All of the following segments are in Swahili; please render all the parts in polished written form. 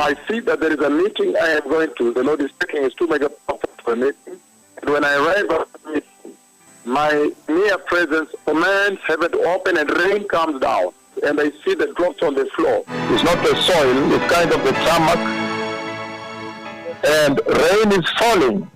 I see that there is a meeting I am going to. The Lord is taking his 2 mega prophets to a meeting. And when I arrive at the meeting, my mere presence commands heaven to open and rain comes down. And I see the drops on the floor. It's not the soil, it's kind of the tarmac. And rain is falling.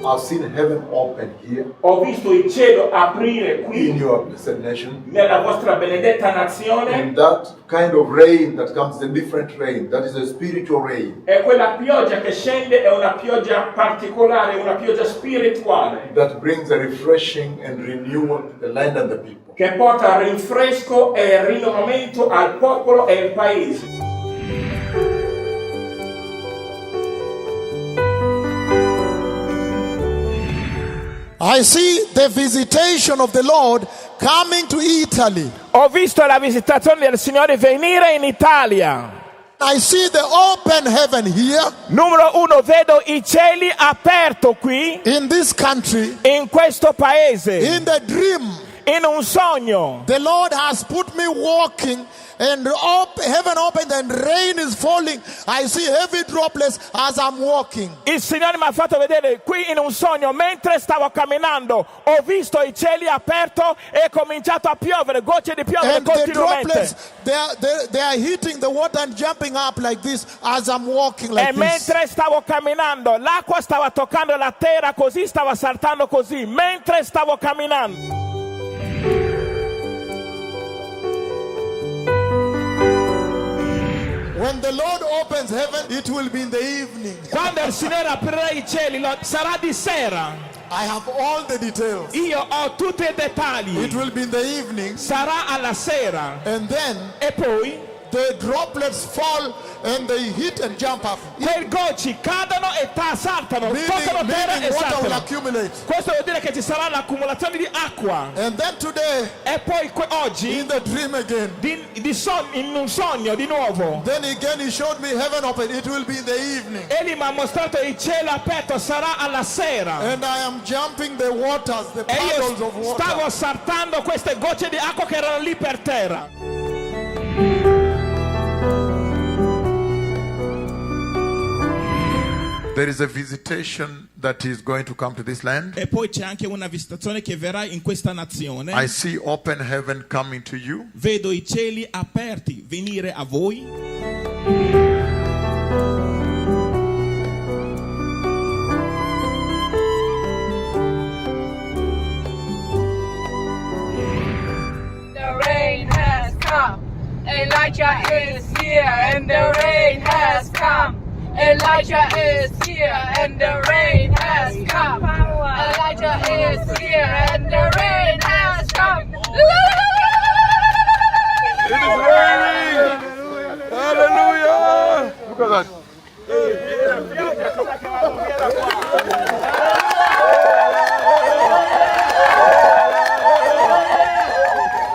I've seen heaven open here. Ho visto il cielo aprire qui In your blessed nation. nella vostra benedetta nazione. And that kind of rain that comes, a different rain, that is a spiritual rain. E quella pioggia che scende è una pioggia particolare, una pioggia spirituale. That brings a refreshing and renewal to the land and the people. Che porta rinfresco e rinnovamento al popolo e al paese. I see the visitation of the Lord coming to Italy. Ho visto la visitazione del Signore venire in Italia. I see the open heaven here Numero 1, vedo i cieli aperti qui, in this country. in questo paese, In the dream, in un sogno. the Lord has put me walking and heaven opened and rain is falling. I see heavy droplets as I'm walking. Il Signore mi ha fatto vedere qui in un sogno, mentre stavo camminando, ho visto i cieli aperti e è cominciato a piovere, gocce di piovere And the continuamente. droplets, they are hitting the water and jumping up like this as I'm walking like E this. mentre stavo camminando, l'acqua stava toccando la terra così, stava saltando così, mentre stavo camminando. When the Lord opens heaven, it will be in the evening. Quando il Signore aprirà i cieli, sarà di sera. I have all the details. Io ho tutti i dettagli. It will be in the evening. Sarà alla sera. And then E poi the droplets fall and they hit and jump up. quei gocci cadono e saltano, toccano Meaning terra e water will saltano. accumulate. Questo vuol dire che ci sarà l'accumulazione di acqua. And then today, E poi oggi, in the dream again, in un sogno di nuovo, then again he showed me heaven open. It will be in the evening. egli mi ha mostrato il cielo aperto, sarà alla sera. And I am jumping the waters, the E puddles of io water. stavo saltando queste gocce di acqua che erano lì per terra. There is a visitation that is going to come to this land. E poi c'è anche una visitazione che verrà in questa nazione. I see open heaven coming to you. Vedo i cieli aperti venire a voi. The rain has come. Elijah is here and the rain has come. Elijah is here and the rain has come. Elijah is here and the rain has come. It is raining! Hallelujah! Look at that.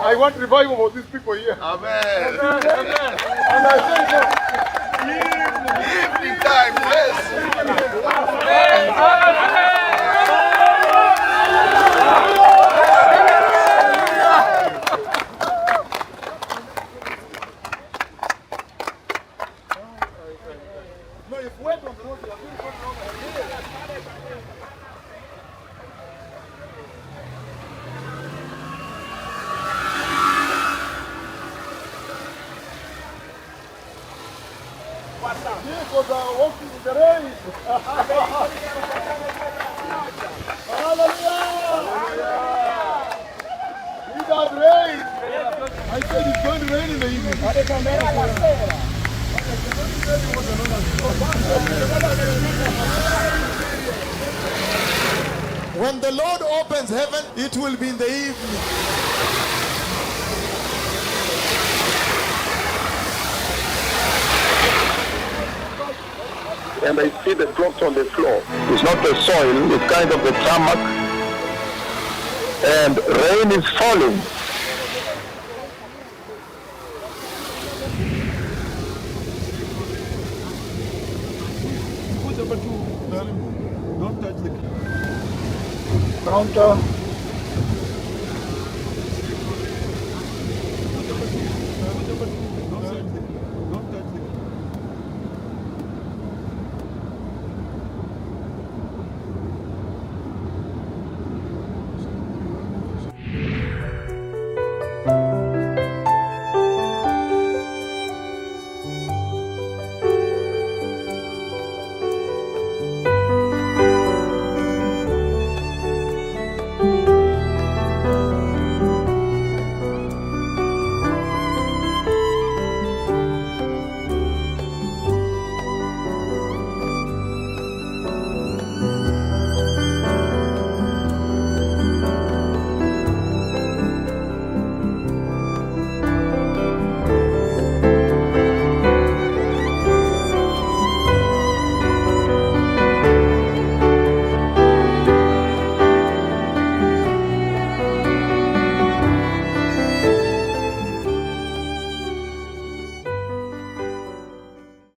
I want revival for these people here. Amen. And I say so. Evening time, yes. No, if wait on the road, you are because I are walking in the rain. Hallelujah! It has rained. I said it's going to rain in the evening. When the Lord opens heaven, it will be in the evening. And I see the drops on the floor. It's not the soil, it's kind of the tarmac. And rain is falling. Don't touch the counter.